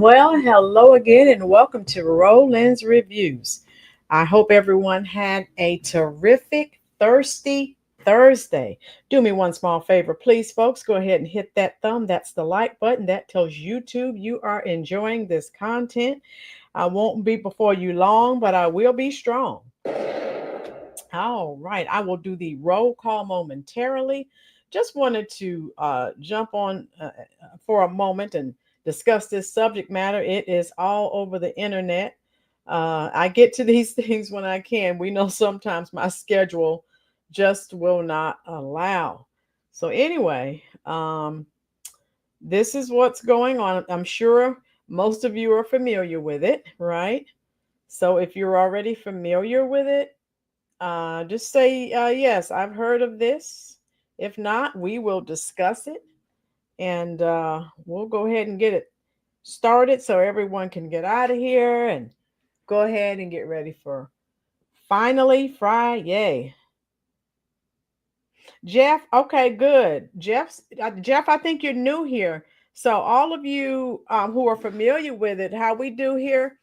Well, hello again and welcome to Rolynn's Reviews. I hope everyone had a terrific, thirsty Thursday. Do me one small favor, please, folks. Go ahead and hit that thumb. That's the like button. That tells YouTube you are enjoying this content. I won't be before you long, but I will be strong. All right, I will do the roll call momentarily. Just wanted to jump on for a moment and discuss this subject matter. It is all over the internet. I get to these things when I can. We know sometimes my schedule just will not allow. So, anyway, this is what's going on. I'm sure most of you are familiar with it, right? So, if you're already familiar with it, just say, yes, I've heard of this. If not, we will discuss it and we'll go ahead and get it started so everyone can get out of here and go ahead and get ready for finally Friday. Jeff, okay, good. Jeff, I think you're new here. So all of you who are familiar with it, how we do here,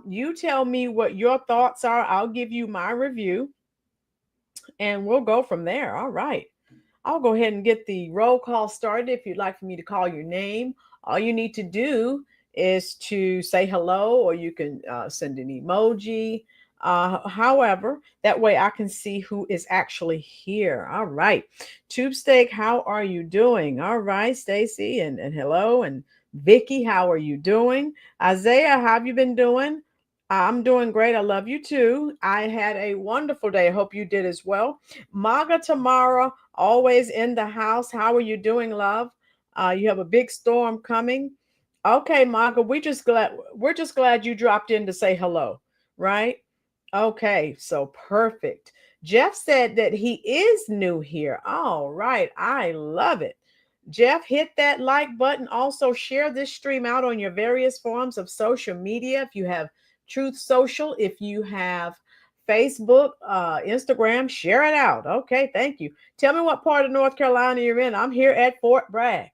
you tell me what your thoughts are. I'll give you my review and we'll go from there. All right. I'll go ahead and get the roll call started. If you'd like for me to call your name, all you need to do is to say hello, or you can send an emoji. However, that way I can see who is actually here. All right. Tube Steak, how are you doing? All right, Stacy, and hello. And Vicky, how are you doing? Isaiah, how have you been doing? I'm doing great. I love you too. I had a wonderful day. I hope you did as well. Maga Tamara, always in the house. How are you doing, love? You have a big storm coming. Okay, Maga, we're just glad you dropped in to say hello, right? Okay, so perfect. Jeff said that he is new here. All right, I love it. Jeff, hit that like button. Also, share this stream out on your various forms of social media. If you have Truth Social, if you have Facebook, Instagram, share it out. Okay, thank you. Tell me what part of North Carolina you're in. I'm here at Fort Bragg.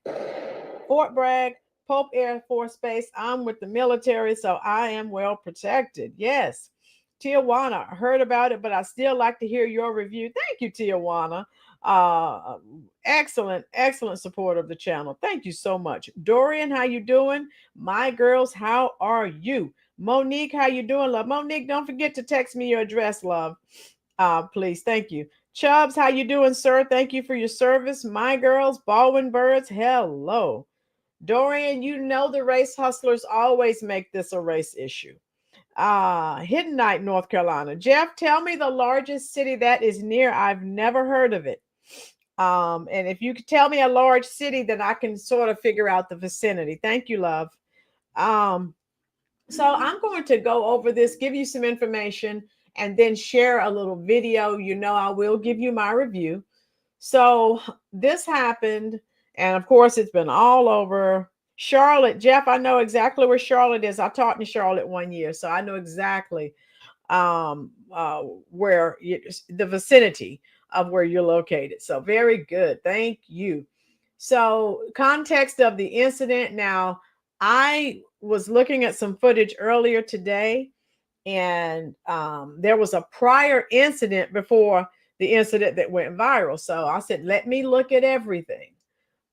Fort Bragg, Pope Air Force Base. I'm with the military, so I am well protected. Yes. Tijuana, heard about it, but I still like to hear your review. Thank you, Tijuana. Uh, excellent support of the channel. Thank you so much. Dorian, how you doing? My girls, how are you? Monique, how you doing, love? Monique, don't forget to text me your address, love. Please, thank you. Chubbs, how you doing, sir? Thank you for your service. My girls, Baldwin Birds, hello. Dorian, you know the race hustlers always make this a race issue. Hidden Night, North Carolina. Jeff, tell me the largest city that is near. I've never heard of it. And if you could tell me a large city, then I can sort of figure out the vicinity. Thank you, love. Um, so I'm going to go over this, give you some information, and then share a little video. You know, I will give you my review. So this happened, and of course, it's been all over Charlotte. Jeff, I know exactly where Charlotte is. I taught in Charlotte 1 year, so I know exactly where the vicinity of where you're located. So very good. Thank you. So context of the incident. Now, I was looking at some footage earlier today, and there was a prior incident before the incident that went viral. So I said, let me look at everything.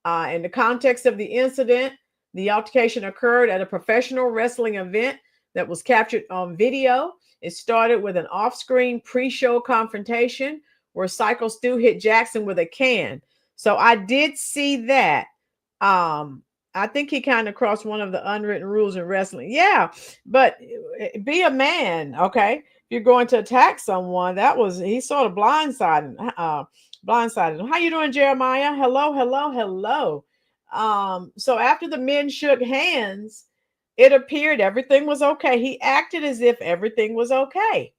In the context of the incident, the altercation occurred at a professional wrestling event that was captured on video. It started with an off-screen pre-show confrontation where Psycho Stu hit Jackson with a can. So I did see that. I think he kind of crossed one of the unwritten rules in wrestling. Yeah, but be a man, okay? If you're going to attack someone, he sort of blindsided. Blindsided. How you doing, Jeremiah? Hello. So after the men shook hands, it appeared everything was okay. He acted as if everything was okay.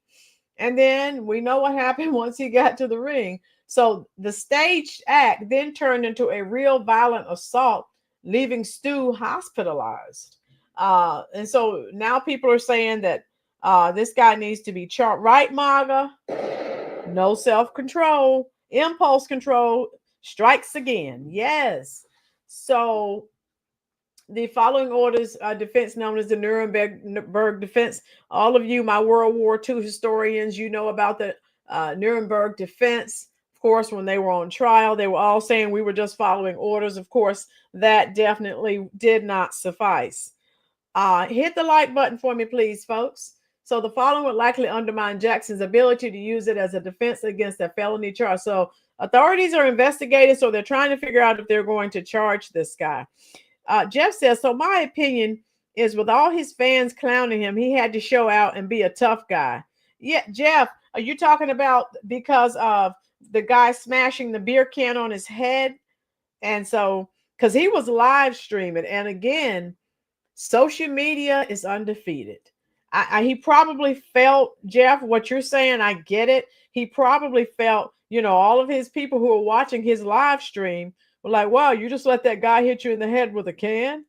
And then we know what happened once he got to the ring. So the staged act then turned into a real violent assault, leaving Stu hospitalized. And so now people are saying that this guy needs to be charged. Right, Maga? No self-control, impulse control strikes again. Yes. So the following orders defense, known as the Nuremberg defense. All of you, my World War II historians, you know about the Nuremberg defense. Of course, when they were on trial, they were all saying we were just following orders. Of course, that definitely did not suffice. Hit the like button for me, please, folks. So the following would likely undermine Jackson's ability to use it as a defense against a felony charge. So authorities are investigating, so they're trying to figure out if they're going to charge this guy. Jeff says, so my opinion is with all his fans clowning him, he had to show out and be a tough guy. Yeah, Jeff, are you talking about because of the guy smashing the beer can on his head? And so, because he was live streaming, and again, social media is undefeated. He probably felt, Jeff, what you're saying, I get it. He probably felt, all of his people who are watching his live stream were like, wow, you just let that guy hit you in the head with a can?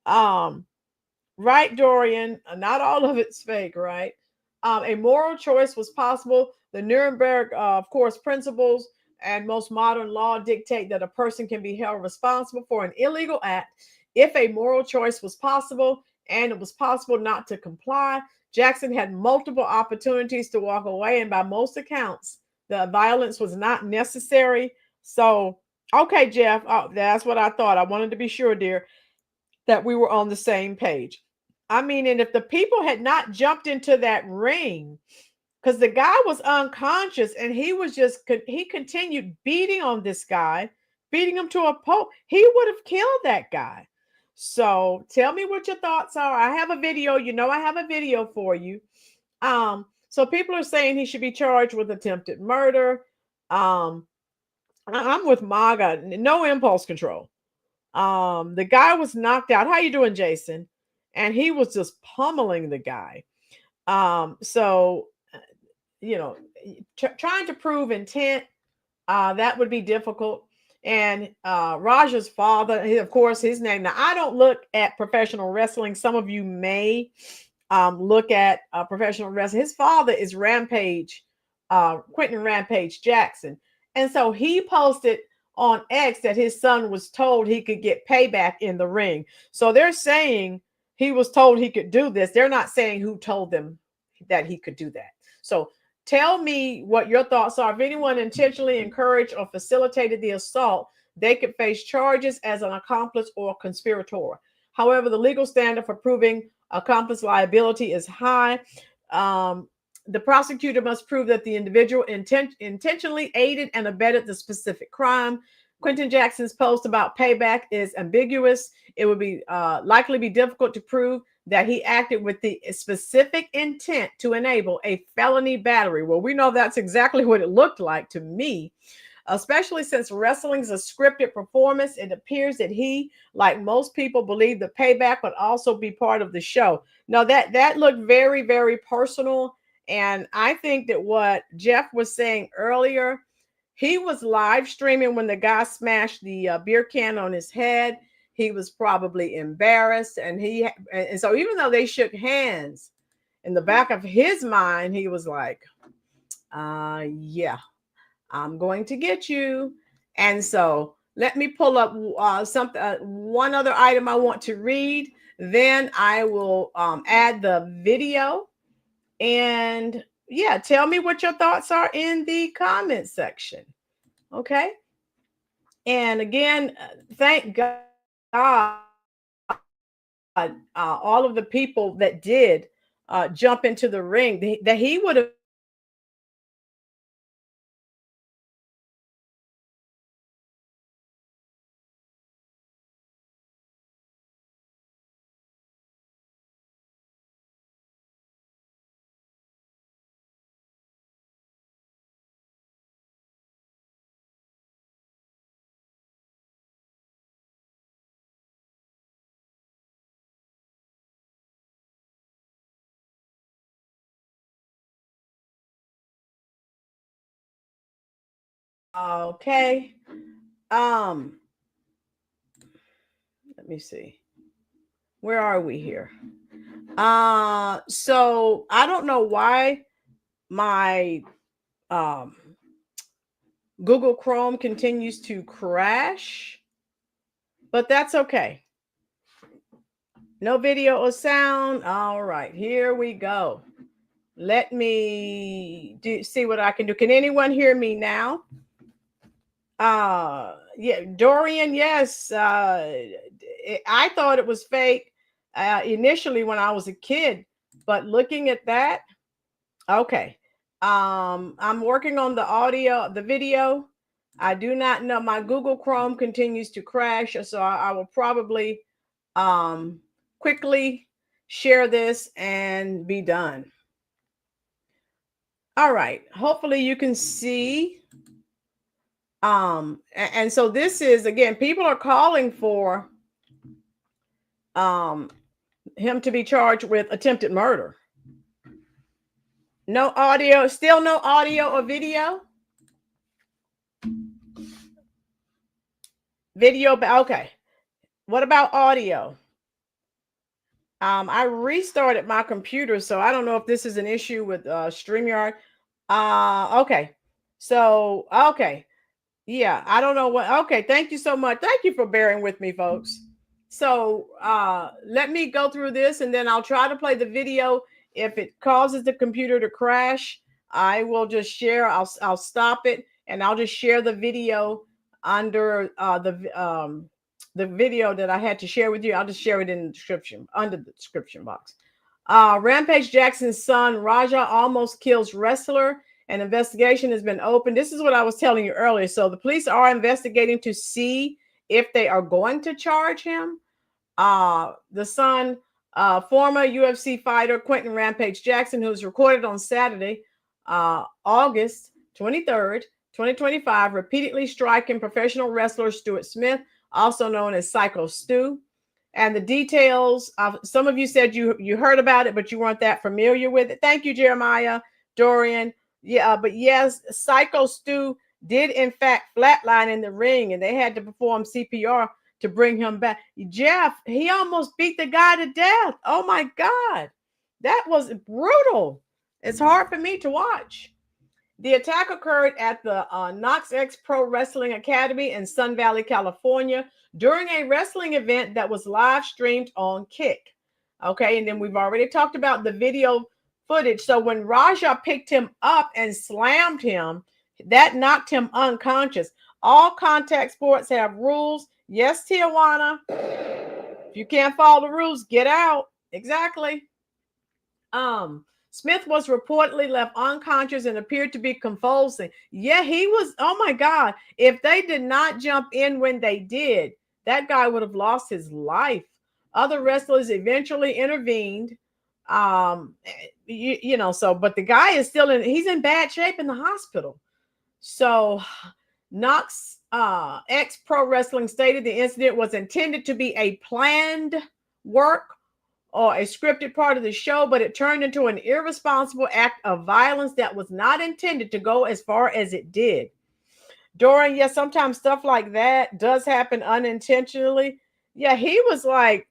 Right, Dorian? Not all of it's fake, right? A moral choice was possible. The Nuremberg, of course, principles and most modern law dictate that a person can be held responsible for an illegal act if a moral choice was possible and it was possible not to comply. Jackson had multiple opportunities to walk away, and by most accounts, the violence was not necessary. So, okay, Jeff, that's what I thought. I wanted to be sure, dear, that we were on the same page. I mean, and if the people had not jumped into that ring, because the guy was unconscious and he continued beating on this guy, beating him to a pulp, he would have killed that guy. So tell me what your thoughts are. I have a video, I have a video for you. So people are saying he should be charged with attempted murder. I'm with MAGA, no impulse control. The guy was knocked out. How you doing, Jason? And he was just pummeling the guy. So trying to prove intent, that would be difficult. And Raja's father, of course, his name. Now, I don't look at professional wrestling. Some of you may look at professional wrestling. His father is Rampage, Quentin Rampage Jackson. And so he posted on X that his son was told he could get payback in the ring. So they're saying he was told he could do this. They're not saying who told them that he could do that. So tell me what your thoughts are. If anyone intentionally encouraged or facilitated the assault, they could face charges as an accomplice or conspirator. However, the legal standard for proving accomplice liability is high. The prosecutor must prove that the individual intentionally aided and abetted the specific crime. Quentin Jackson's post about payback is ambiguous. It would be likely be difficult to prove that he acted with the specific intent to enable a felony battery. Well, we know that's exactly what it looked like to me, especially since wrestling is a scripted performance. It appears that he, like most people, believed the payback would also be part of the show. Now, that looked very, very personal. And I think that what Jeff was saying earlier, he was live streaming when the guy smashed the beer can on his head. He was probably embarrassed. And so even though they shook hands, in the back of his mind, he was like, yeah, I'm going to get you. And so let me pull up one other item I want to read. Then I will add the video. And yeah, tell me what your thoughts are in the comment section. Okay. And again, thank God, all of the people that did jump into the ring, that he would have okay. Let me see. Where are we here? So I don't know why my Google Chrome continues to crash, but that's okay. No video or sound. All right, here we go. Let me see what I can do. Can anyone hear me now? Yeah, Dorian, yes. I thought it was fake initially when I was a kid, but looking at that, okay. I'm working on the audio, the video. I do not know. My Google Chrome continues to crash, so I will probably quickly share this and be done. All right. Hopefully you can see. And so this is, again, people are calling for him to be charged with attempted murder. No audio, still no audio or video. Video, okay. What about audio? I restarted my computer, so I don't know if this is an issue with StreamYard. Okay. So, okay. Yeah, I don't know what. Okay, thank you so much. Thank you for bearing with me, folks. So, let me go through this and then I'll try to play the video. If it causes the computer to crash, I will just share. I'll stop it and I'll just share the video under the video that I had to share with you. I'll just share it in the description, under the description box. Rampage Jackson's son, Raja, almost kills wrestler. An investigation has been opened. This is what I was telling you earlier. So the police are investigating to see if they are going to charge him. The son, former UFC fighter Quentin Rampage Jackson, who was recorded on Saturday, August 23rd, 2025, repeatedly striking professional wrestler Stuart Smith, also known as Psycho Stu. And the details, some of you said you heard about it, but you weren't that familiar with it. Thank you, Jeremiah, Dorian. Yeah, but yes, Psycho Stu did in fact flatline in the ring, and they had to perform CPR to bring him back. Jeff, he almost beat the guy to death. Oh my God, that was brutal. It's hard for me to watch. The attack occurred at the Knox X Pro Wrestling Academy in Sun Valley, California, during a wrestling event that was live streamed on Kick. Okay, and then we've already talked about the video footage. So when Raja picked him up and slammed him, that knocked him unconscious. All contact sports have rules. Yes, Tijuana. If you can't follow the rules, get out. Exactly. Smith was reportedly left unconscious and appeared to be convulsing. Yeah, he was. Oh my God. If they did not jump in when they did, that guy would have lost his life. Other wrestlers eventually intervened. You know, so, but the guy is still he's in bad shape in the hospital. So Knox X Pro Wrestling stated the incident was intended to be a planned work or a scripted part of the show, but it turned into an irresponsible act of violence that was not intended to go as far as it did. Dorian, yes, sometimes stuff like that does happen unintentionally. Yeah, he was like,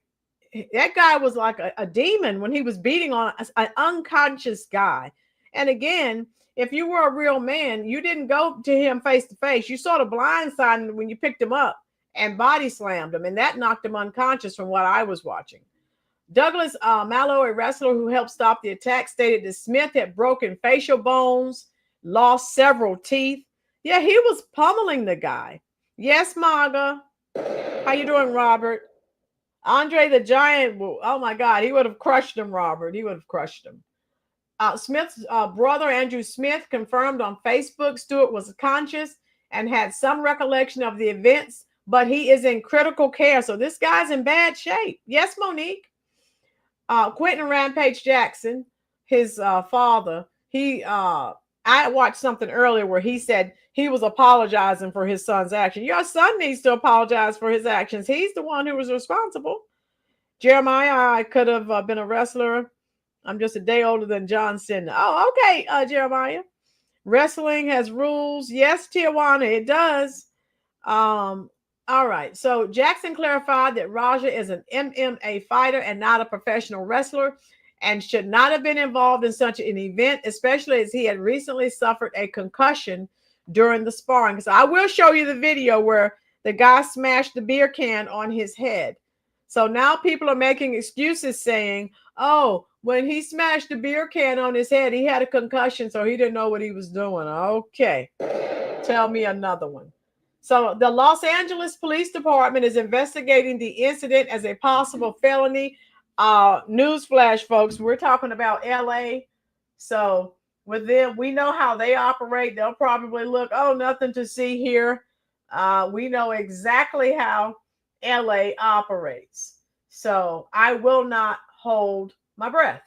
that guy was like a demon when he was beating on an unconscious guy. And again, if you were a real man, you didn't go to him face to face. You sort of blindsided him when you picked him up and body slammed him, and that knocked him unconscious from what I was watching. Douglas Mallow, a wrestler who helped stop the attack, stated that Smith had broken facial bones, lost several teeth. Yeah, he was pummeling the guy. Yes, Maga. How you doing, Robert? Andre the Giant, oh my God, he would have crushed him, Robert. He would have crushed him. Smith's brother, Andrew Smith, confirmed on Facebook Stewart was conscious and had some recollection of the events, but he is in critical care. So this guy's in bad shape. Yes, Monique. Quentin Rampage Jackson, his father, I watched something earlier where he said he was apologizing for his son's action. Your son needs to apologize for his actions. He's the one who was responsible. Jeremiah, I could have been a wrestler. I'm just a day older than John Cena. Oh, okay, Jeremiah. Wrestling has rules. Yes, Tijuana, it does. All right. So Jackson clarified that Raja is an MMA fighter and not a professional wrestler and should not have been involved in such an event, especially as he had recently suffered a concussion during the sparring. So I will show you the video where the guy smashed the beer can on his head. So now people are making excuses saying, oh, when he smashed the beer can on his head, he had a concussion, so he didn't know what he was doing. Okay. Tell me another one. So the Los Angeles Police Department is investigating the incident as a possible felony. Newsflash, folks, we're talking about LA. So with them, we know how they operate. They'll probably look, oh, nothing to see here. We know exactly how LA operates. So I will not hold my breath.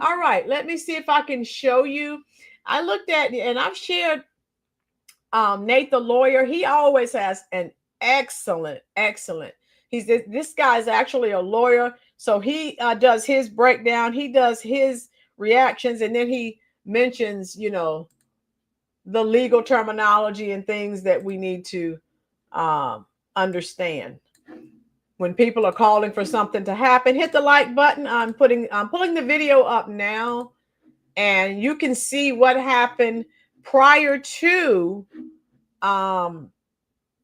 All right, let me see if I can show you. I looked at, and I've shared Nate the lawyer. He always has an excellent. This guy is actually a lawyer, so he does his breakdown. He does his reactions, and then he mentions, the legal terminology and things that we need to understand. When people are calling for something to happen, hit the like button. I'm pulling the video up now, and you can see what happened prior to. And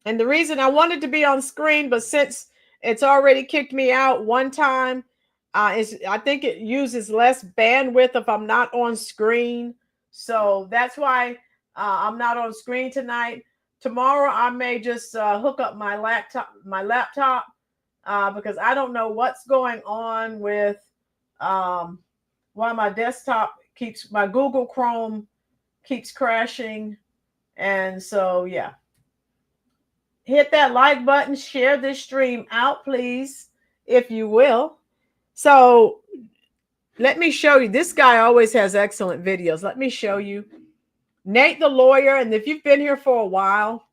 the reason I wanted to be on screen, but since it's already kicked me out one time, is I think it uses less bandwidth if I'm not on screen. So that's why I'm not on screen tonight. Tomorrow I may just hook up my laptop because I don't know what's going on with why my desktop my Google Chrome keeps crashing. And so, yeah. Hit that like button, share this stream out, please, if you will. So let me show you. This guy always has excellent videos. Let me show you. Nate the lawyer, and if you've been here for a while,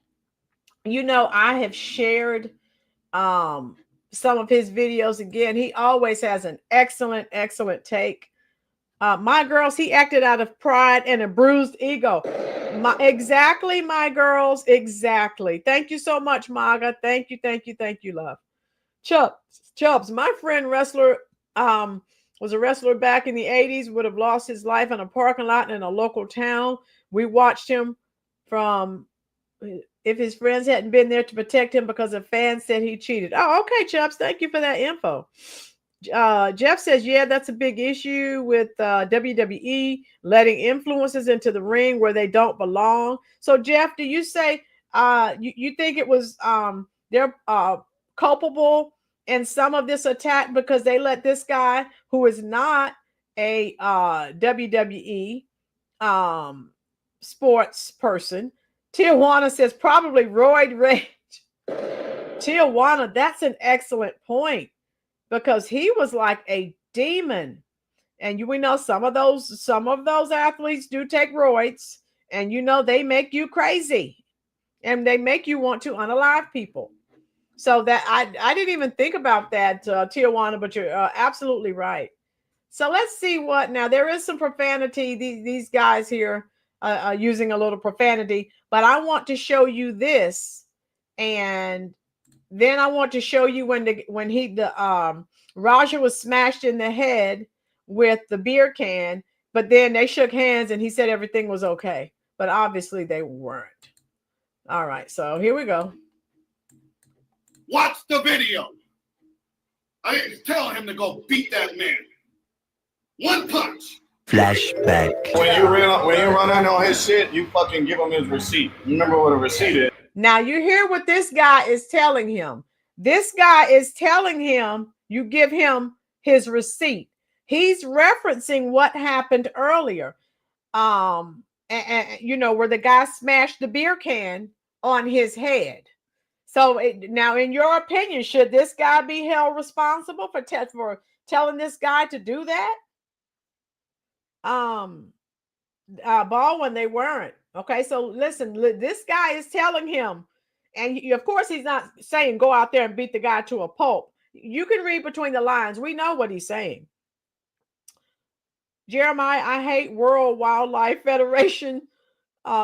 I have shared some of his videos. Again, he always has an excellent take. My girls, he acted out of pride and a bruised ego. Exactly, my girls. Exactly. Thank you so much, Maga. Thank you, love. Chubbs, my friend wrestler was a wrestler back in the 80s, would have lost his life in a parking lot in a local town. We watched him from if his friends hadn't been there to protect him because a fan said he cheated. Oh, okay, Chubbs. Thank you for that info. Jeff says, yeah, that's a big issue with WWE letting influencers into the ring where they don't belong. So, Jeff, do you say you think it was they're culpable in some of this attack because they let this guy who is not a WWE sports person? Tijuana says probably roid rage. Tijuana, that's an excellent point. Because he was like a demon. And we know some of those athletes do take roids, and they make you crazy. And they make you want to unalive people. So that I didn't even think about that, Tijuana, but you're absolutely right. So let's see what now. There is some profanity. These guys here are using a little profanity, but I want to show you this, and then I want to show you when Roger was smashed in the head with the beer can, but then they shook hands and he said everything was okay, but obviously they weren't. All right, so here we go. Watch the video. I didn't tell him to go beat that man. One punch. Flashback. When you run in on his shit, you fucking give him his receipt. Remember what a receipt is. Now you hear what this guy is telling him. This guy is telling him you give him his receipt. He's referencing what happened earlier. Where the guy smashed the beer can on his head. So now, in your opinion, should this guy be held responsible for telling this guy to do that? Baldwin, they weren't. Okay, so listen, this guy is telling him, and of course he's not saying go out there and beat the guy to a pulp. You can read between the lines. We know what he's saying. Jeremiah, I hate World Wildlife Federation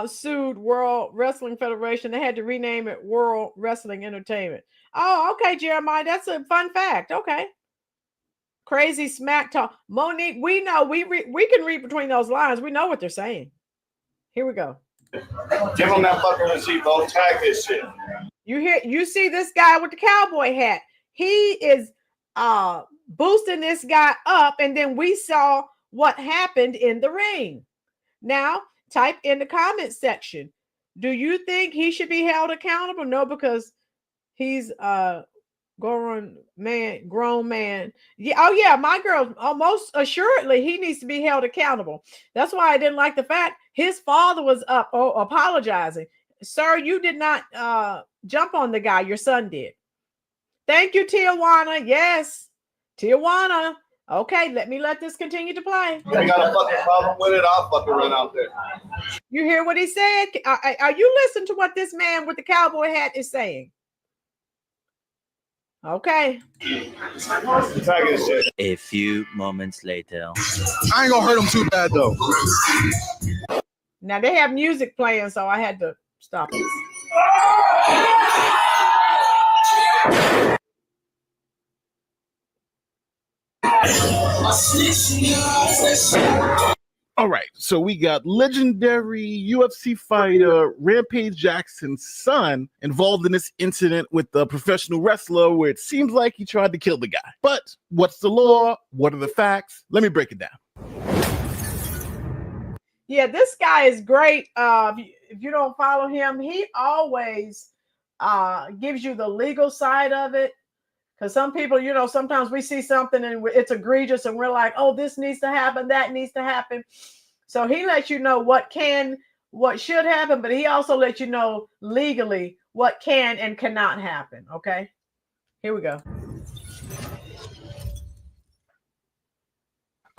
sued World Wrestling Federation. They had to rename it World Wrestling Entertainment. Oh, okay, Jeremiah, that's a fun fact. Okay. Crazy smack talk. Monique, we know we can read between those lines. We know what they're saying. Here we go. Give him that fucking receipt, bro. Tag this shit. You see this guy with the cowboy hat. He is boosting this guy up, and then we saw what happened in the ring. Now, type in the comment section. Do you think he should be held accountable? No, because he's grown man. Yeah, oh yeah, my girl, most assuredly he needs to be held accountable. That's why I didn't like the fact his father was up apologizing. Sir, you did not jump on the guy, your son did. Thank you, Tijuana. Yes, Tijuana. Okay, let this continue to play. I got a fucking problem with it. I'll fucking run out there. You hear what he said? Are you listening to what this man with the cowboy hat is saying? Okay. A few moments later. I ain't gonna hurt him too bad though. Now they have music playing, so I had to stop it. All right, so we got legendary UFC fighter Rampage Jackson's son involved in this incident with the professional wrestler where it seems like he tried to kill the guy. But what's the law? What are the facts? Let me break it down. Yeah, this guy is great. If you don't follow him, he always gives you the legal side of it. Because some people, sometimes we see something and it's egregious and we're like, oh, this needs to happen, that needs to happen. So he lets you know what should happen, but he also lets you know legally what can and cannot happen. Okay, here we go.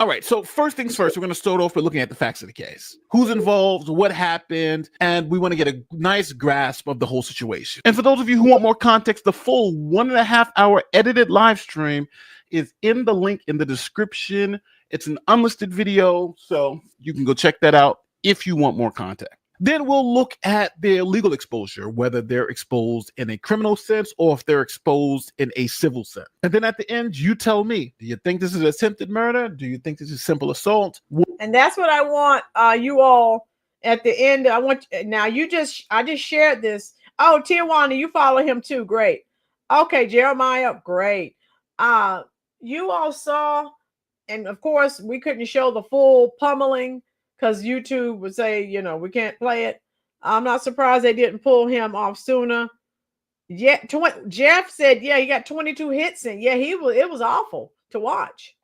All right, so first things first, we're going to start off by looking at the facts of the case. Who's involved, what happened, and we want to get a nice grasp of the whole situation. And for those of you who want more context, the full 1.5 hour edited live stream is in the link in the description. It's an unlisted video, so you can go check that out if you want more context. Then we'll look at their legal exposure, whether they're exposed in a criminal sense or if they're exposed in a civil sense. And then at the end, you tell me, do you think this is attempted murder? Do you think this is simple assault? And that's what I want you all at the end. I just shared this. Oh, Tijuana, you follow him too. Great. Okay, Jeremiah, great. You all saw, and of course, we couldn't show the full pummeling because YouTube would say, we can't play it. I'm not surprised they didn't pull him off sooner. Yeah, Jeff said, yeah, he got 22 hits in. Yeah, it was awful to watch.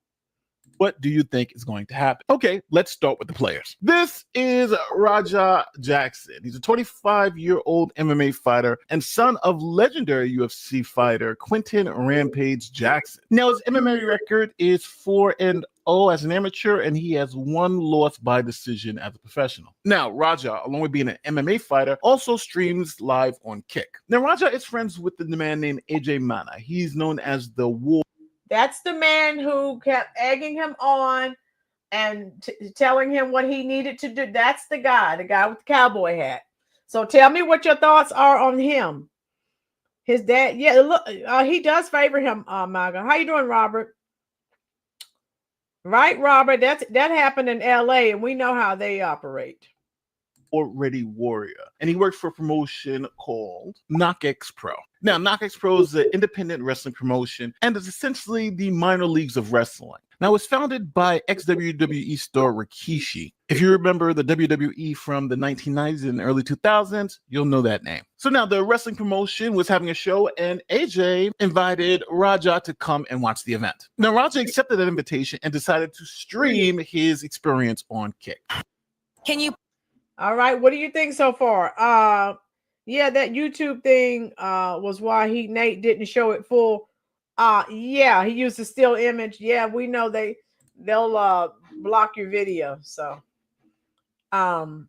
What do you think is going to happen? Okay, let's start with the players. This is Raja Jackson. He's a 25-year-old MMA fighter and son of legendary UFC fighter Quentin Rampage Jackson. Now, his MMA record is 4-0 as an amateur, and he has 1 loss by decision as a professional. Now, Raja, along with being an MMA fighter, also streams live on Kick. Now, Raja is friends with the man named AJ Mana. He's known as the War. That's the man who kept egging him on and telling him what he needed to do. That's the guy with the cowboy hat. So tell me what your thoughts are on him. His dad, yeah, look, he does favor him, Maga. How you doing, Robert? Right, Robert, that happened in LA, and we know how they operate. Already warrior, and he works for a promotion called KnockX Pro. Now, KnockX Pro is an independent wrestling promotion and is essentially the minor leagues of wrestling. Now, it was founded by ex-WWE star Rikishi. If you remember the WWE from the 1990s and early 2000s, you'll know that name. So now the wrestling promotion was having a show, and AJ invited Raja to come and watch the event. Now, Raja accepted that invitation and decided to stream his experience on Kick. All right, what do you think so far? Yeah, that YouTube thing was why Nate didn't show it full. Yeah, he used a still image. Yeah, we know they'll block your video. So the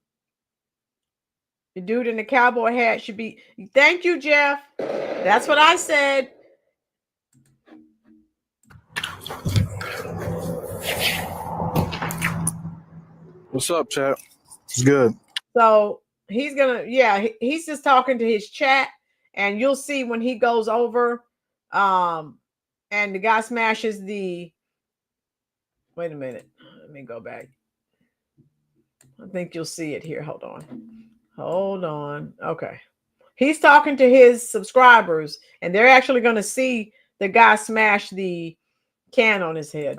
dude in the cowboy hat should be. Thank you, Jeff. That's what I said. What's up, chat? It's good. So he's he's just talking to his chat, and you'll see when he goes over, and the guy smashes the. Wait a minute, let me go back. I think you'll see it here. Hold on. Okay, he's talking to his subscribers, and they're actually going to see the guy smashed the can on his head.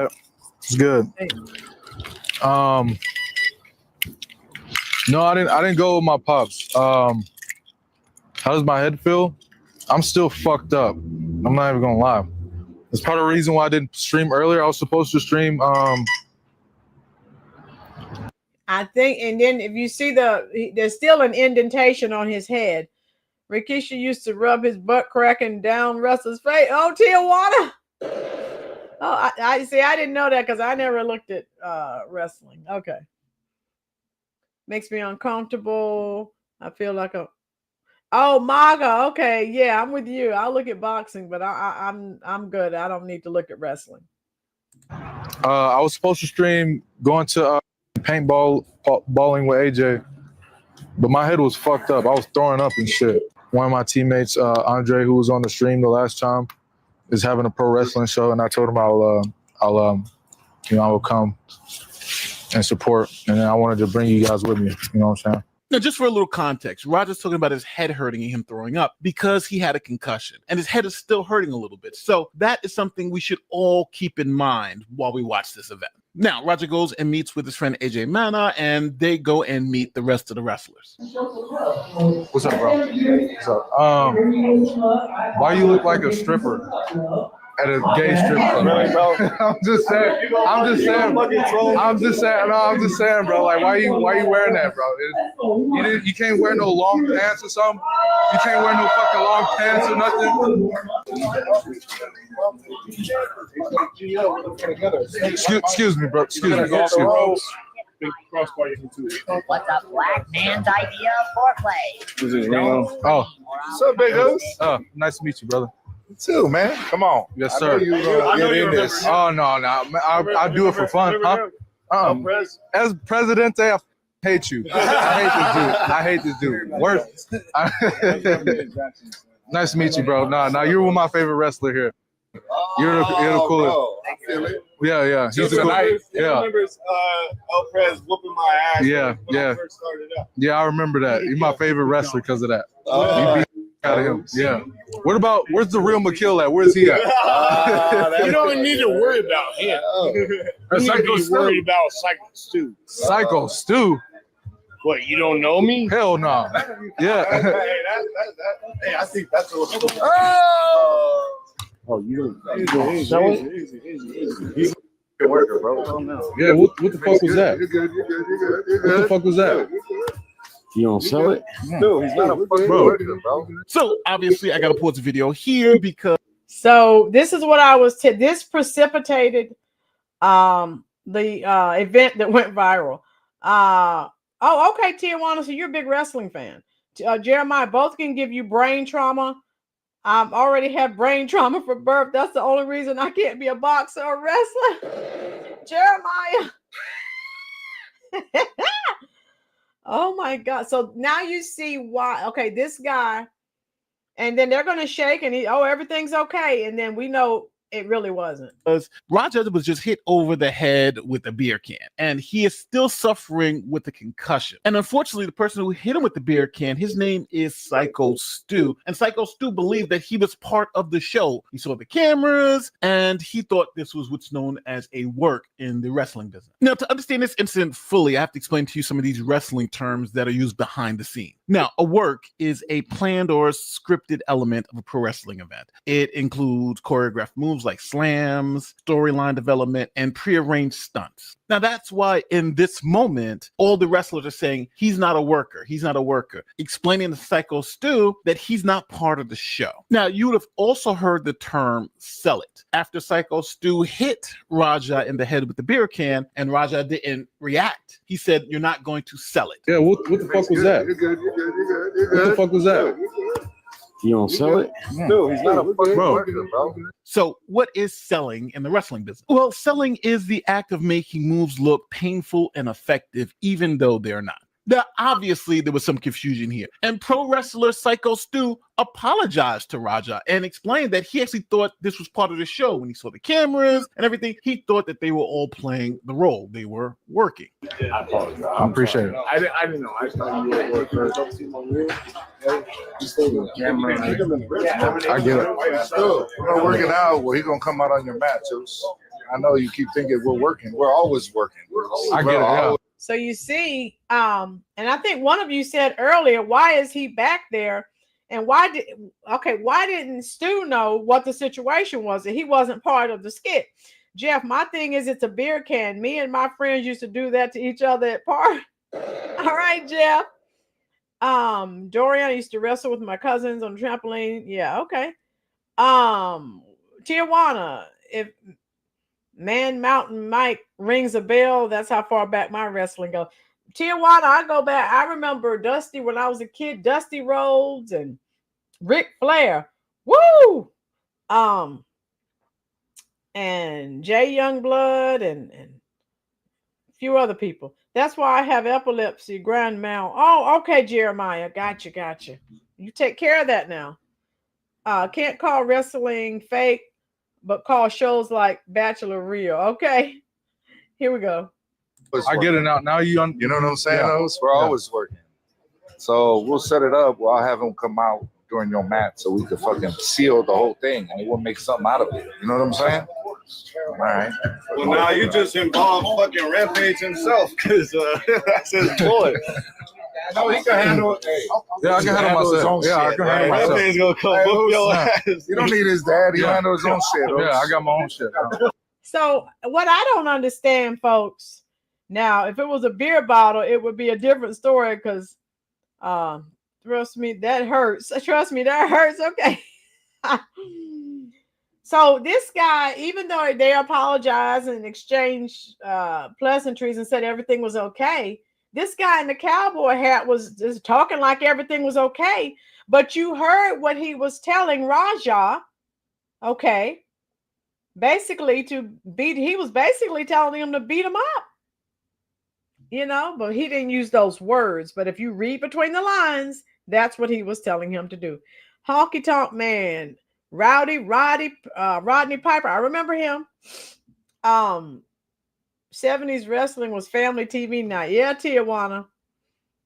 It's good. No, I didn't go with my pops. How does my head feel? I'm still fucked up. I'm not even gonna lie. It's part of the reason why I didn't stream earlier. I was supposed to stream. I think, and then if you see there's still an indentation on his head. Rikishi used to rub his butt cracking down wrestler's face. Oh, Tijuana. Oh, I see. I didn't know that because I never looked at wrestling. Okay. Makes me uncomfortable. I feel like Maga. Okay, yeah, I'm with you. I'll look at boxing, but I'm good. I don't need to look at wrestling. I was supposed to stream going to paintballing with AJ, but my head was fucked up. I was throwing up and shit. One of my teammates, Andre, who was on the stream the last time, is having a pro wrestling show, and I told him I will come and support, and then I wanted to bring you guys with me. You know what I'm saying? Now, just for a little context, Roger's talking about his head hurting and him throwing up because he had a concussion, and his head is still hurting a little bit. So that is something we should all keep in mind while we watch this event. Now, Roger goes and meets with his friend AJ Mana, and they go and meet the rest of the wrestlers. What's up, bro? What's up? Why you look like a stripper at a gay strip club? Really, bro? I'm just saying, bro. Like, why you wearing that, bro? You can't wear no long pants or something. You can't wear no fucking long pants or nothing. Excuse me, bro. Excuse me. What's a black man's idea of foreplay? Oh, what's up, big host? Nice to meet you, brother. You too, man. Come on. Yes, sir. I know you this. Oh no. I do it for fun, huh? As Presidente, I hate you. I hate this dude. Worst. Nice to meet you, bro. Nah, you're one of my favorite wrestler here. You're the coolest. I feel it. Yeah. He's a cool. Yeah. I remember El Prez whooping my ass. Yeah. I first started up. Yeah, I remember that. You're my favorite wrestler because of that. You beat out of him. Yeah. Where's the real McKill at? Where's he at? You don't need to worry about him. You need to be worried about Psycho Stu. Psycho Stu? What, you don't know me? Hell no. Yeah. Hey, I think that's a little. Oh, you don't. Easy. Good worker, bro. Yeah, what the fuck was that? You're good. What the fuck was that? You don't sell it? No, he's not a fucking worker, bro. So obviously, I got to pause the video here because. So this is what I was. This precipitated the event that went viral. Oh, okay, Tijuana. So you're a big wrestling fan. Jeremiah, both can give you brain trauma. I already have brain trauma from birth. That's the only reason I can't be a boxer or wrestler. Jeremiah. Oh my God. So now you see why. Okay, this guy, and then they're going to shake and everything's okay. And then we know it really wasn't. Because Roger was just hit over the head with a beer can, and he is still suffering with the concussion. And unfortunately, the person who hit him with the beer can, his name is Psycho Stu. And Psycho Stu believed that he was part of the show. He saw the cameras, and he thought this was what's known as a work in the wrestling business. Now, to understand this incident fully, I have to explain to you some of these wrestling terms that are used behind the scene. Now, a work is a planned or scripted element of a pro wrestling event. It includes choreographed moves like slams, storyline development, and prearranged stunts. Now, that's why in this moment, all the wrestlers are saying, he's not a worker. He's not a worker. Explaining to Psycho Stu that he's not part of the show. Now, you would have also heard the term sell it. After Psycho Stu hit Raja in the head with the beer can, and Raja didn't react, he said, you're not going to sell it. Yeah, what the fuck was that? You're good. What the fuck was that? You don't sell it? No, he's not a fucking worker, bro. So what is selling in the wrestling business? Well, selling is the act of making moves look painful and effective, even though they're not. Now, obviously, there was some confusion here, and pro wrestler Psycho Stu apologized to Raja and explained that he actually thought this was part of the show. When he saw the cameras and everything, he thought that they were all playing the role. They were working. I apologize. I appreciate it. I didn't know. I thought you were at work. I get it. We're working out. Well, he's gonna come out on your mat, too. I know you keep thinking we're working. We're always working. I get it. Yeah. So you see, and I think one of you said earlier, why is he back there? And why didn't Stu know what the situation was? That he wasn't part of the skit. Jeff, my thing is it's a beer can. Me and my friends used to do that to each other at parties. All right, Jeff. Dorian, I used to wrestle with my cousins on the trampoline. Yeah, okay. Tijuana, if Man Mountain Mike rings a bell, that's how far back my wrestling goes. Tijuana, I go back. I remember Dusty when I was a kid, Dusty Rhodes and Ric Flair. Woo! And Jay Youngblood and a few other people. That's why I have epilepsy, grand mal. Oh, okay, Jeremiah. Gotcha. You take care of that now. Can't call wrestling fake, but call shows like Bachelor real. Okay, here we go. I get it now. Now you know what I'm saying? Yeah. We're always working. So we'll set it up. I'll have him come out during your match so we can fucking seal the whole thing and we'll make something out of it. You know what I'm saying? All right. Well, now you just involved fucking Rampage himself because that's his boy. No, he can handle it. Yeah, I can handle myself. Yeah, I can handle myself. Rampage gonna come whoop your ass. You don't need his dad. He handle his own shit. Yeah, I got my own shit. So what I don't understand, folks, now, if it was a beer bottle, it would be a different story because trust me, that hurts. Okay. So this guy, even though they apologized and exchanged pleasantries and said everything was okay, this guy in the cowboy hat was just talking like everything was okay. But you heard what he was telling Raja, okay, basically he was basically telling him to beat him up. You know, but he didn't use those words. But if you read between the lines, that's what he was telling him to do. Honky Tonk Man, Rodney Piper. I remember him. 70s wrestling was family TV night. Yeah, Tijuana.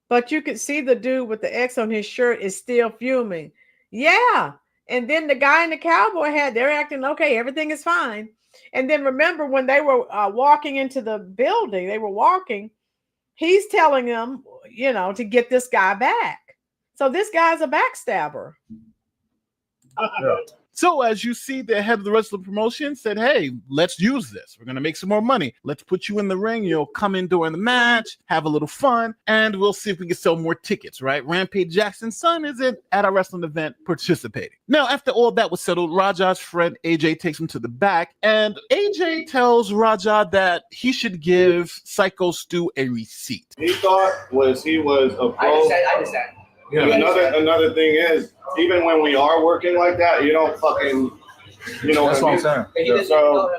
But you could see the dude with the X on his shirt is still fuming. Yeah. And then the guy in the cowboy hat, they're acting okay. Everything is fine. And then remember when they were walking into the building, he's telling them, you know, to get this guy back. So this guy's a backstabber. Yeah. So as you see, the head of the wrestling promotion said, hey, let's use this. We're going to make some more money. Let's put you in the ring. You'll come in during the match, have a little fun, and we'll see if we can sell more tickets, right? Rampage Jackson's son isn't at our wrestling event participating. Now, after all that was settled, Raja's friend AJ takes him to the back, and AJ tells Raja that he should give Psycho Stu a receipt. He thought he was a pro. I understand. Yeah. Another thing is, even when we are working like that, you don't fucking, you know. That's what I'm saying. You So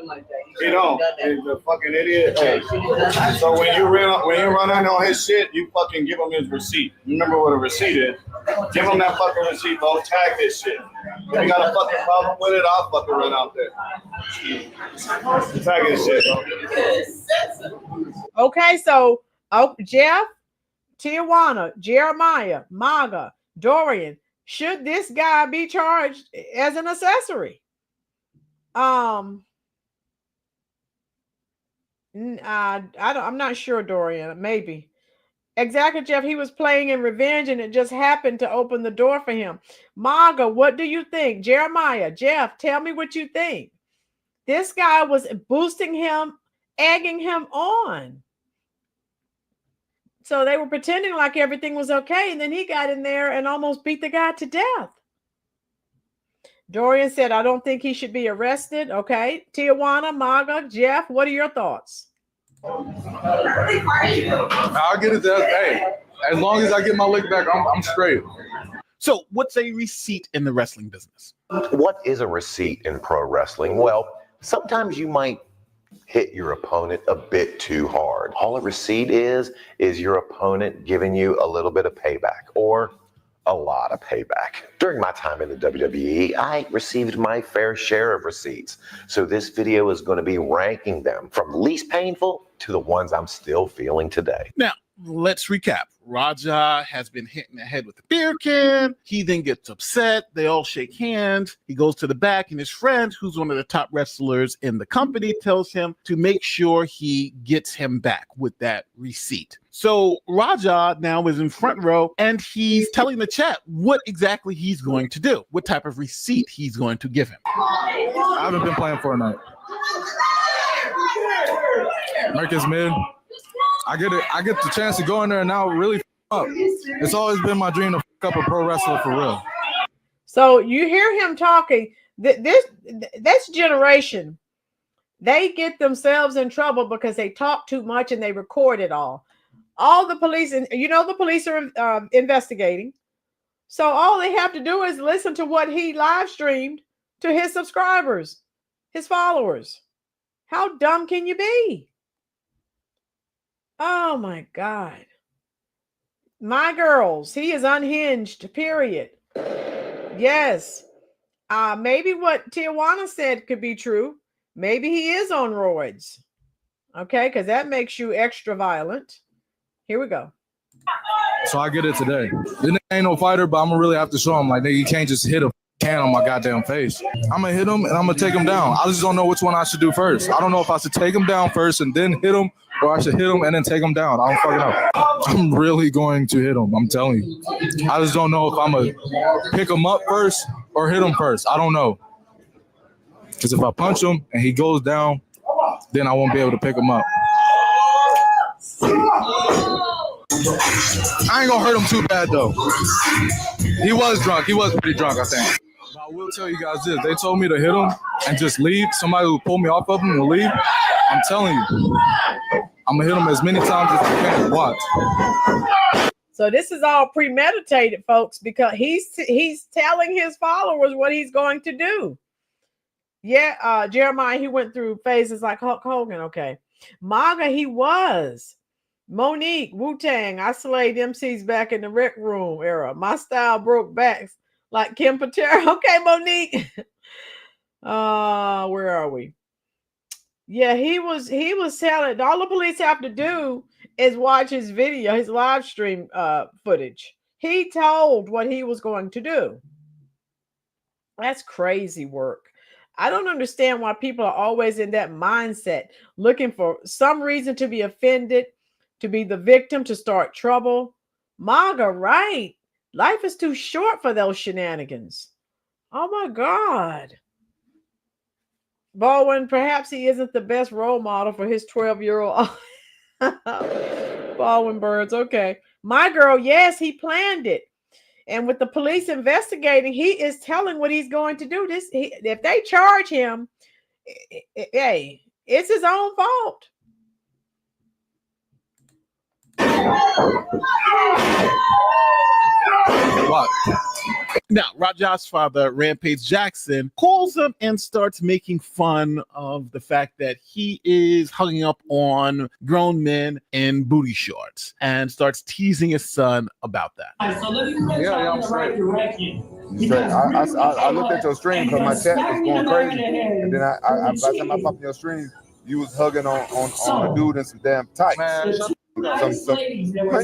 you don't. He's a fucking idiot. Hey. So when you run in on his shit, you fucking give him his receipt. You remember what a receipt is? Give him that fucking receipt. Don't tag this shit. If you got a fucking problem with it, I'll fucking run out there. Tag his shit. Okay, so Jeff, Tijuana, Jeremiah, Maga, Dorian, should this guy be charged as an accessory? I'm not sure, Dorian. Maybe. Exactly, Jeff. He was playing in revenge, and it just happened to open the door for him. Maga, what do you think? Jeremiah, Jeff, tell me what you think. This guy was boosting him, egging him on. So they were pretending like everything was okay, and then he got in there and almost beat the guy to death. Dorian said, I don't think he should be arrested. Okay. Tijuana, Maga, Jeff, what are your thoughts? I'll get it there. Hey, as long as I get my lick back, I'm straight. So what's a receipt in the wrestling business? What is a receipt in pro wrestling? Well, sometimes you might hit your opponent a bit too hard. All a receipt is your opponent giving you a little bit of payback or a lot of payback. During my time in the WWE, I received my fair share of receipts. So this video is going to be ranking them from least painful to the ones I'm still feeling today. Now, let's recap. Raja has been hit in the head with a beer can. He then gets upset. They all shake hands. He goes to the back, and his friend, who's one of the top wrestlers in the company, tells him to make sure he gets him back with that receipt. So Raja now is in front row, and he's telling the chat what exactly he's going to do, what type of receipt he's going to give him. I haven't been playing Fortnite. America's mid. I get the chance to go in there and now really f up. It's always been my dream to f up a pro wrestler for real. So you hear him talking. This generation, they get themselves in trouble because they talk too much and they record it all. All the police, and the police are investigating. So all they have to do is listen to what he live streamed to his subscribers, his followers. How dumb can you be? Oh my God. My girls, he is unhinged, period. Yes. Maybe what Tijuana said could be true. Maybe he is on roids. Okay, because that makes you extra violent. Here we go. So I get it today. This nigga ain't no fighter, but I'm gonna really have to show him, like, nigga, you can't just hit a can on my goddamn face. I'm gonna hit him and I'm gonna take him down. I just don't know which one I should do first. I don't know if I should take him down first and then hit him, or I should hit him and then take him down. I don't fucking know. I'm really going to hit him. I'm telling you. I just don't know if I'm gonna pick him up first or hit him first. I don't know. Because if I punch him and he goes down, then I won't be able to pick him up. I ain't gonna hurt him too bad though. He was drunk. He was pretty drunk, I think. But I will tell you guys this. They told me to hit him and just leave. Somebody who pull me off of him will leave. I'm telling you. I'm gonna hit him as many times as I can. Watch. So this is all premeditated, folks, because he's telling his followers what he's going to do. Yeah, Jeremiah, he went through phases like Hulk Hogan. Okay. MAGA, he was. Monique, Wu-Tang, I slayed MCs back in the Rec Room era. My style broke backs like Kim Patera. Okay, Monique. Where are we? Yeah, he was telling. All the police have to do is watch his video, his live stream footage. He told what he was going to do. That's crazy work. I don't understand why people are always in that mindset, looking for some reason to be offended, to be the victim, to start trouble. MAGA, right? Life is too short for those shenanigans. Oh my God. Baldwin, perhaps he isn't the best role model for his 12-year-old. Baldwin Burns, okay. My girl, yes, he planned it. And with the police investigating, he is telling what he's going to do. If they charge him, hey, it's his own fault. What? Now, Raja's father, Rampage Jackson, calls him and starts making fun of the fact that he is hugging up on grown men in booty shorts and starts teasing his son about that. Yeah, I'm straight. I looked at your stream because my chat was going crazy. And then by the time I popped in your stream, you was hugging on a dude in some damn tights. Man, man,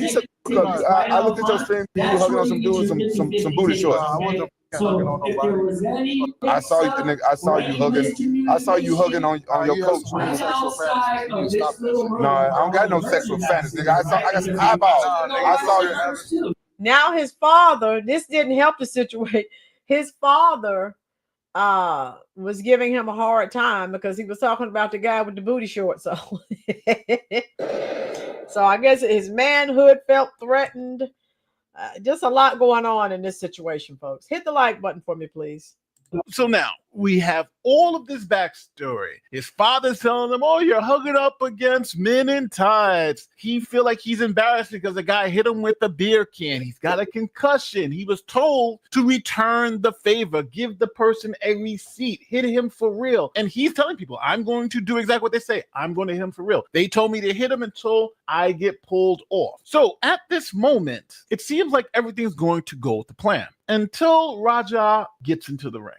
you said, I looked at your stream, you were hugging on some dude in some booty shorts. I wasn't hugging on nobody. I saw you, nigga. I saw you hugging on your coach. No, I don't got no sexual fantasy, nigga. I got some eyeballs. I saw you. Now his father, this didn't help the situation. His father was giving him a hard time because he was talking about the guy with the booty shorts on. So I guess his manhood felt threatened. Just a lot going on in this situation, folks. Hit the like button for me, please. So now, we have all of this backstory. His father's telling him, oh, you're hugging up against men in tights. He feel like he's embarrassed because the guy hit him with a beer can. He's got a concussion. He was told to return the favor, give the person a receipt, hit him for real. And he's telling people, I'm going to do exactly what they say. I'm going to hit him for real. They told me to hit him until I get pulled off. So at this moment, it seems like everything's going to go with the plan until Raja gets into the ring.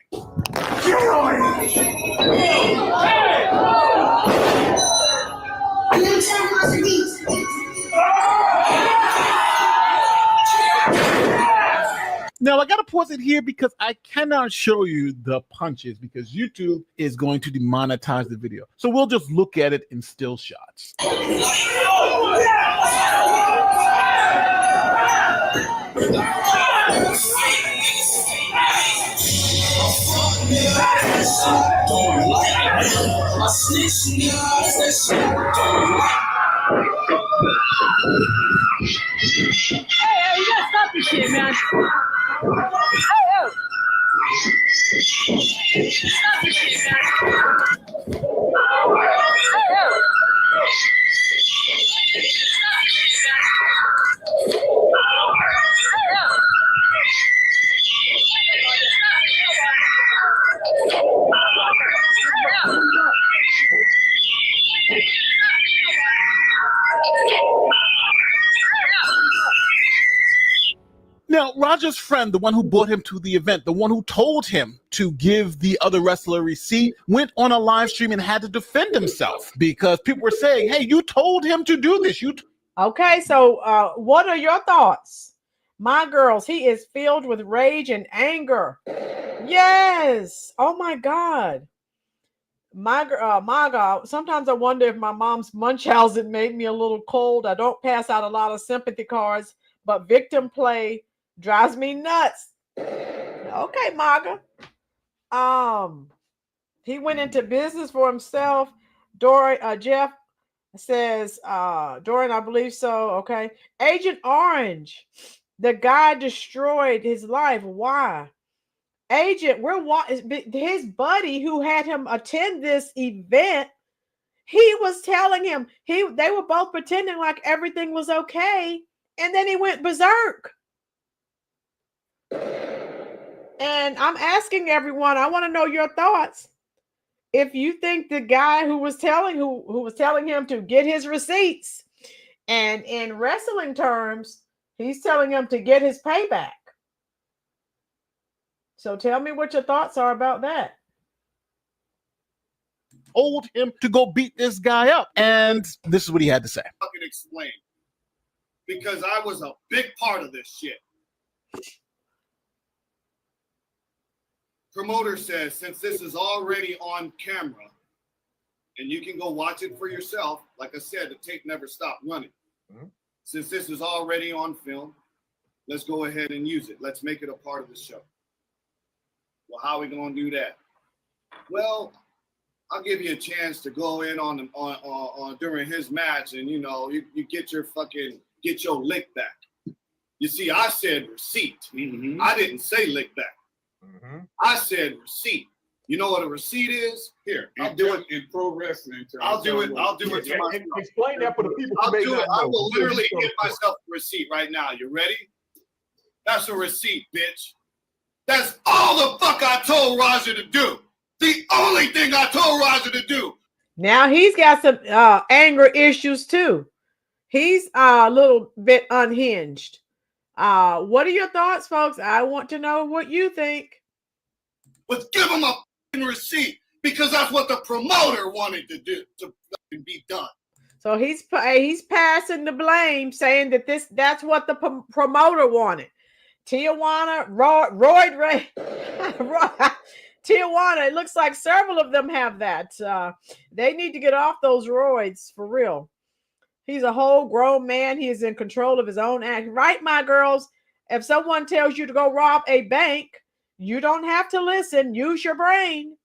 Now, I got to pause it here because I cannot show you the punches because YouTube is going to demonetize the video. So we'll just look at it in still shots. Hey, you gotta stop this shit, man. Stop this shit, man. Now, Raja's friend, the one who brought him to the event, the one who told him to give the other wrestler a receipt, went on a live stream and had to defend himself because people were saying, hey, you told him to do this. Okay, so what are your thoughts? My girls, he is filled with rage and anger. Yes. Oh, my God. My God. Sometimes I wonder if my mom's Munchausen made me a little cold. I don't pass out a lot of sympathy cards, but victim play drives me nuts. Okay, Maga. He went into business for himself. Jeff says, Dorian, I believe so. Okay. Agent Orange, the guy destroyed his life. Why? Agent, his buddy who had him attend this event, he was telling him, they were both pretending like everything was okay. And then he went berserk. And I'm asking everyone, I want to know your thoughts. If you think the guy who was telling him to get his receipts, and in wrestling terms, he's telling him to get his payback. So tell me what your thoughts are about that. Told him to go beat this guy up. And this is what he had to say. Fucking explain. Because I was a big part of this shit. Promoter says, since this is already on camera, and you can go watch it for yourself, like I said, the tape never stopped running. Mm-hmm. Since this is already on film, let's go ahead and use it. Let's make it a part of the show. Well, how are we going to do that? Well, I'll give you a chance to go in on during his match, and you get your lick back. You see, I said receipt. Mm-hmm. I didn't say lick back. Mm-hmm. I said receipt. You know what a receipt is? Here, I'll do it in pro wrestling terms. I'll do it to myself. Explain that for the people. I'll do it. I will literally give myself a receipt right now. You ready? That's a receipt, bitch. That's all the fuck I told Roger to do. The only thing I told Roger to do. Now he's got some anger issues too. He's a little bit unhinged. What are your thoughts, folks? I want to know what you think. Let's give him a receipt because that's what the promoter wanted to do to be done. So he's passing the blame, saying that that's what the promoter wanted. Tijuana, Royd Ray, Tijuana. It looks like several of them have that. They need to get off those roids for real. He's a whole grown man. He is in control of his own act. Right, my girls? If someone tells you to go rob a bank, you don't have to listen. Use your brain.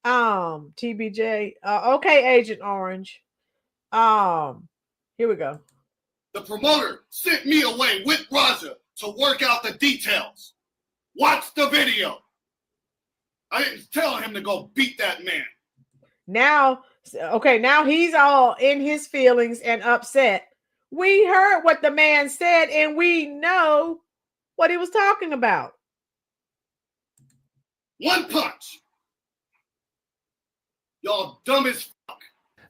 TBJ. Okay, Agent Orange. Here we go. The promoter sent me away with Raja to work out the details. Watch the video. I didn't tell him to go beat that man. Now, okay, now he's all in his feelings and upset. We heard what the man said, and we know what he was talking about. One punch. Y'all dumb as fuck.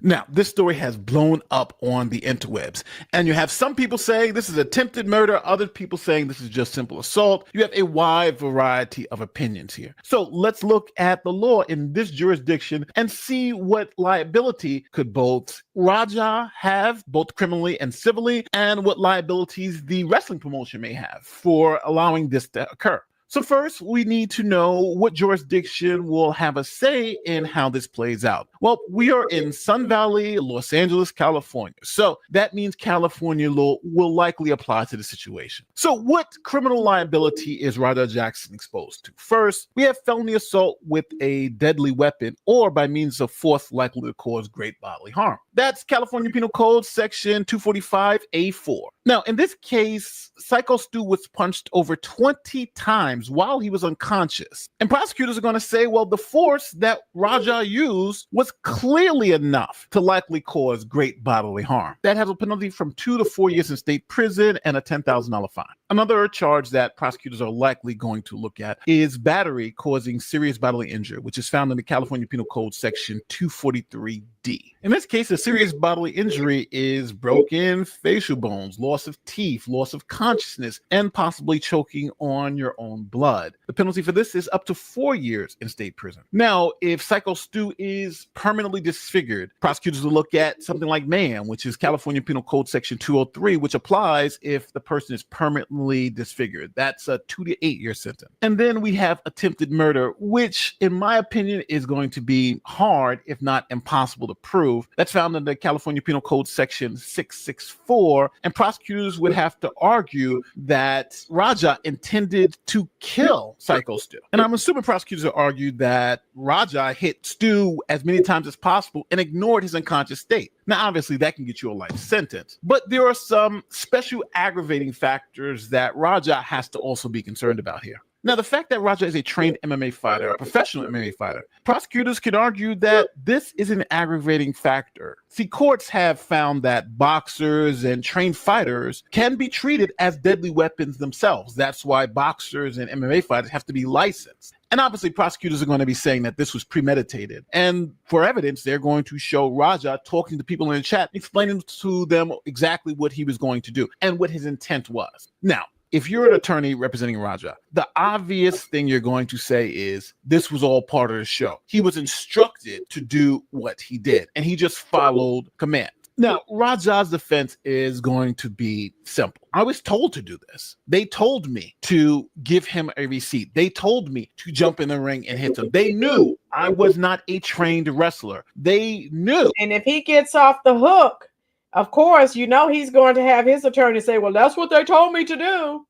Now, this story has blown up on the interwebs, and you have some people saying this is attempted murder, other people saying this is just simple assault. You have a wide variety of opinions here. So let's look at the law in this jurisdiction and see what liability could both Raja have, both criminally and civilly, and what liabilities the wrestling promotion may have for allowing this to occur. So first, we need to know what jurisdiction will have a say in how this plays out. Well, we are in Sun Valley, Los Angeles, California. So that means California law will likely apply to the situation. So what criminal liability is Raja Jackson exposed to? First, we have felony assault with a deadly weapon or by means of force likely to cause great bodily harm. That's California Penal Code Section 245A4. Now, in this case, Psycho Stu was punched over 20 times while he was unconscious. And prosecutors are going to say, well, the force that Raja used was clearly enough to likely cause great bodily harm. That has a penalty from 2 to 4 years in state prison and a $10,000 fine. Another charge that prosecutors are likely going to look at is battery causing serious bodily injury, which is found in the California Penal Code Section 243D. In this case, a serious bodily injury is broken facial bones, loss of teeth, loss of consciousness, and possibly choking on your own blood. The penalty for this is up to 4 years in state prison. Now, if Psycho Stu is permanently disfigured, prosecutors will look at something like mayhem, which is California Penal Code Section 203, which applies if the person is permanently disfigured. That's a 2 to 8 year sentence. And then we have attempted murder, which in my opinion is going to be hard, if not impossible to prove. That's found in the California Penal Code Section 664, and prosecutors would have to argue that Raja intended to kill Psycho Stu. And I'm assuming prosecutors will argue that Raja hit Stu as many times as possible and ignored his unconscious state. Now, obviously, that can get you a life sentence, but there are some special aggravating factors that Raja has to also be concerned about here. Now, the fact that Raja is a trained MMA fighter, a professional MMA fighter, prosecutors could argue that this is an aggravating factor. See, courts have found that boxers and trained fighters can be treated as deadly weapons themselves. That's why boxers and MMA fighters have to be licensed. And obviously, prosecutors are going to be saying that this was premeditated. And for evidence, they're going to show Raja talking to people in the chat, explaining to them exactly what he was going to do and what his intent was. Now, if you're an attorney representing Raja, the obvious thing you're going to say is this was all part of the show. He was instructed to do what he did, and he just followed command. Now, Raja's defense is going to be simple. I was told to do this. They told me to give him a receipt. They told me to jump in the ring and hit him. They knew I was not a trained wrestler. They knew. And if he gets off the hook, of course, you know he's going to have his attorney say, well, that's what they told me to do.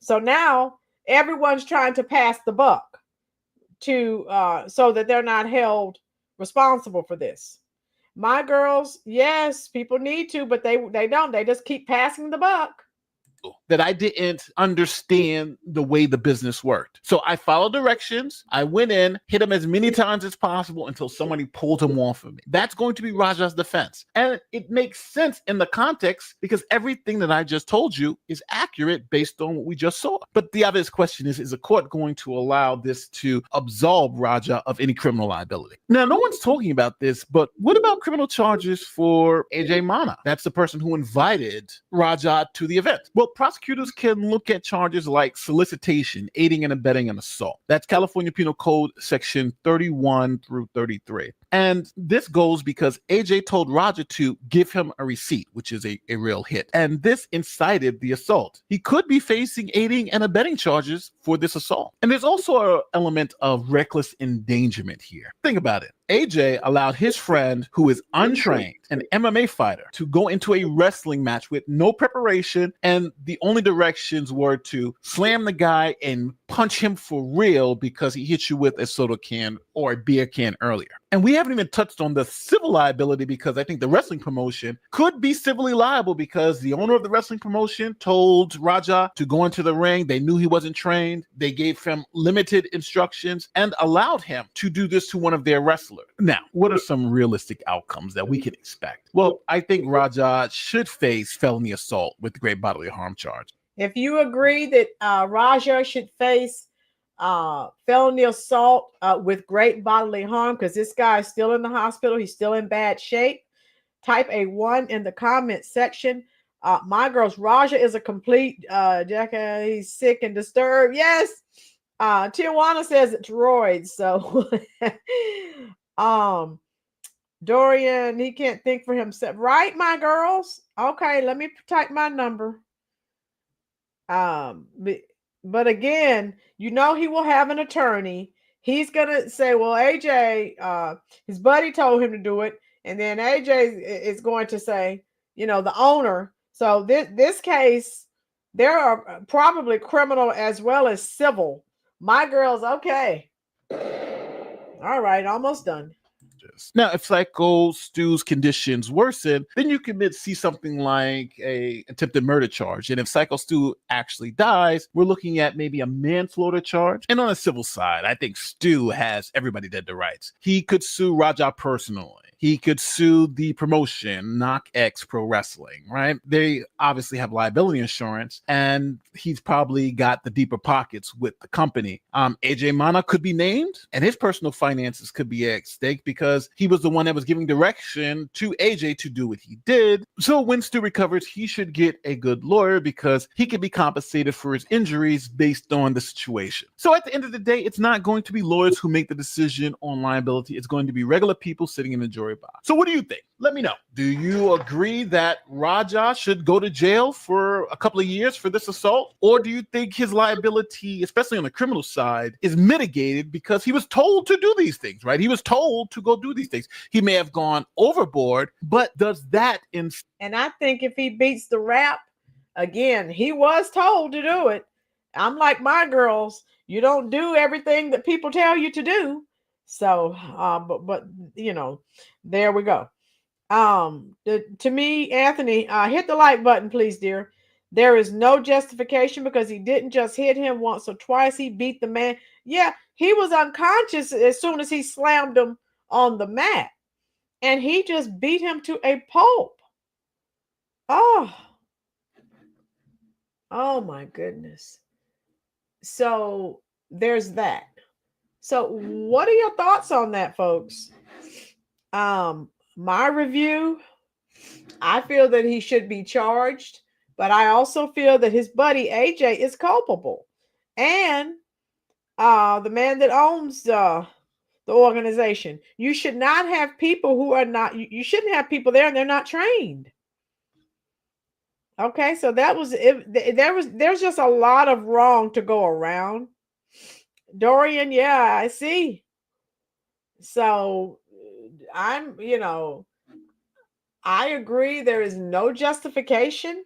So now everyone's trying to pass the buck to so that they're not held responsible for this. My girls, yes, people need to, but they don't. They just keep passing the buck. That I didn't understand the way the business worked. So I followed directions. I went in, hit him as many times as possible until somebody pulled him off of me. That's going to be Raja's defense. And it makes sense in the context because everything that I just told you is accurate based on what we just saw. But the obvious question is the court going to allow this to absolve Raja of any criminal liability? Now, no one's talking about this, but what about criminal charges for AJ Mana? That's the person who invited Raja to the event. Well, prosecutors can look at charges like solicitation, aiding and abetting an assault. That's California Penal Code Section 31 through 33. And this goes because AJ told Raja to give him a receipt, which is a real hit. And this incited the assault. He could be facing aiding and abetting charges for this assault. And there's also an element of reckless endangerment here. Think about it. AJ allowed his friend, who is untrained, an MMA fighter, to go into a wrestling match with no preparation, and the only directions were to slam the guy and punch him for real because he hit you with a soda can or a beer can earlier. And we haven't even touched on the civil liability, because I think the wrestling promotion could be civilly liable because the owner of the wrestling promotion told Raja to go into the ring. They knew he wasn't trained. They gave him limited instructions and allowed him to do this to one of their wrestlers. Now, what are some realistic outcomes that we can expect? Well, I think Raja should face felony assault with great bodily harm charge. If you agree that Raja should face felony assault with great bodily harm, because this guy is still in the hospital, he's still in bad shape, type a 1 in the comment section. My girls, Raja is a complete jackass. He's sick and disturbed. Yes. Tijuana says it's roids. So Dorian, he can't think for himself. Right, my girls? Okay, let me type my number. But again, you know, he will have an attorney. He's gonna say, well, AJ, his buddy told him to do it, and then AJ is going to say, you know, the owner. So this case, there are probably criminal as well as civil. My girls, okay. All right, almost done. Now, if Psycho Stu's conditions worsen, then you could see something like a attempted murder charge. And if Psycho Stu actually dies, we're looking at maybe a manslaughter charge. And on the civil side, I think Stu has everybody dead to rights. He could sue Raja personally. He could sue the promotion, Knock X Pro Wrestling, right? They obviously have liability insurance, and he's probably got the deeper pockets with the company. AJ Mana could be named, and his personal finances could be at stake because he was the one that was giving direction to AJ to do what he did. So when Stu recovers, he should get a good lawyer because he can be compensated for his injuries based on the situation. So at the end of the day, it's not going to be lawyers who make the decision on liability. It's going to be regular people sitting in the jury box. So what do you think? Let me know. Do you agree that Raja should go to jail for a couple of years for this assault? Or do you think his liability, especially on the criminal side, is mitigated because he was told to do these things, right? He was told to go do these things. He may have gone overboard, but does that And I think if he beats the rap, again, he was told to do it. I'm like my girls, you don't do everything that people tell you to do. So, but you know, there we go. To me, Anthony, hit the like button, please, dear. There is no justification because he didn't just hit him once or twice. He beat the man. Yeah, he was unconscious as soon as he slammed him on the mat, and he just beat him to a pulp. Oh my goodness. So there's that. So what are your thoughts on that, folks? My review, I feel that he should be charged, but I also feel that his buddy AJ is culpable. And the man that owns the organization, you should not have people who are not, you shouldn't have people there and they're not trained. Okay, so that was it. There's just a lot of wrong to go around. Dorian, yeah, I see. So I'm, you know, I agree there is no justification.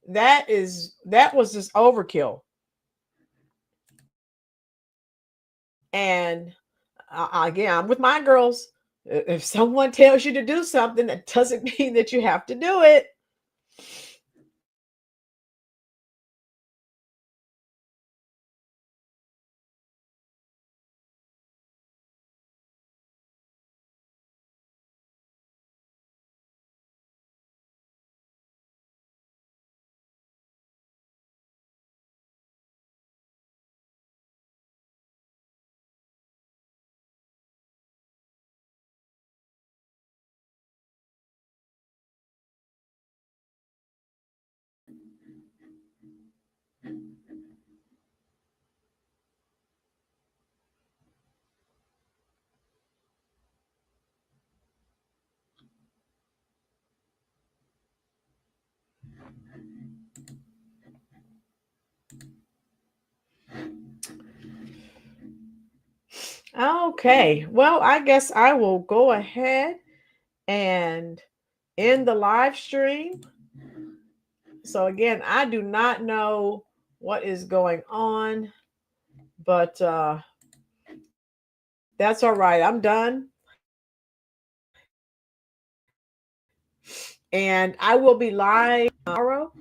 That was just overkill. And again, I'm with my girls. If someone tells you to do something, that doesn't mean that you have to do it. Okay, well, I guess I will go ahead and end the live stream. So again, I do not know what is going on, but That's all right. I'm done. And I will be live tomorrow.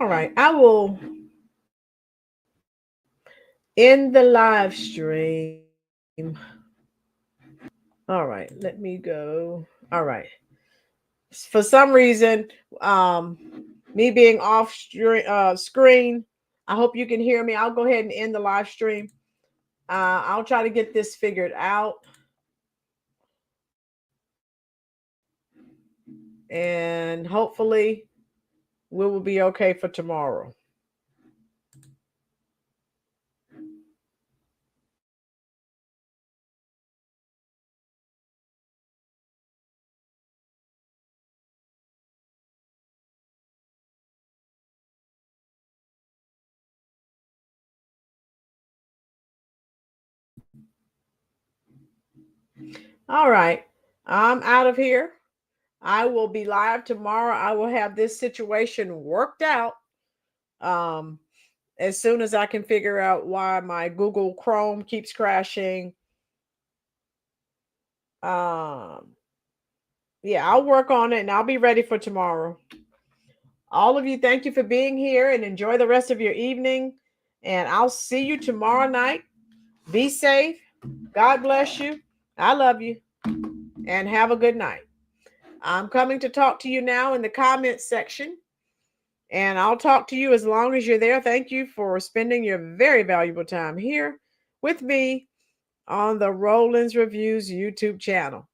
All right. I will end the live stream. All right. Let me go. All right. For some reason, me being off screen, I hope you can hear me. I'll go ahead and end the live stream. I'll try to get this figured out. And hopefully we will be okay for tomorrow. All right. I'm out of here. I will be live tomorrow. I will have this situation worked out as soon as I can figure out why my Google Chrome keeps crashing. Yeah, I'll work on it and I'll be ready for tomorrow. All of you, thank you for being here and enjoy the rest of your evening. And I'll see you tomorrow night. Be safe. God bless you. I love you. And have a good night. I'm coming to talk to you now in the comments section. And I'll talk to you as long as you're there. Thank you for spending your very valuable time here with me on the Rolynn's Reviews YouTube channel.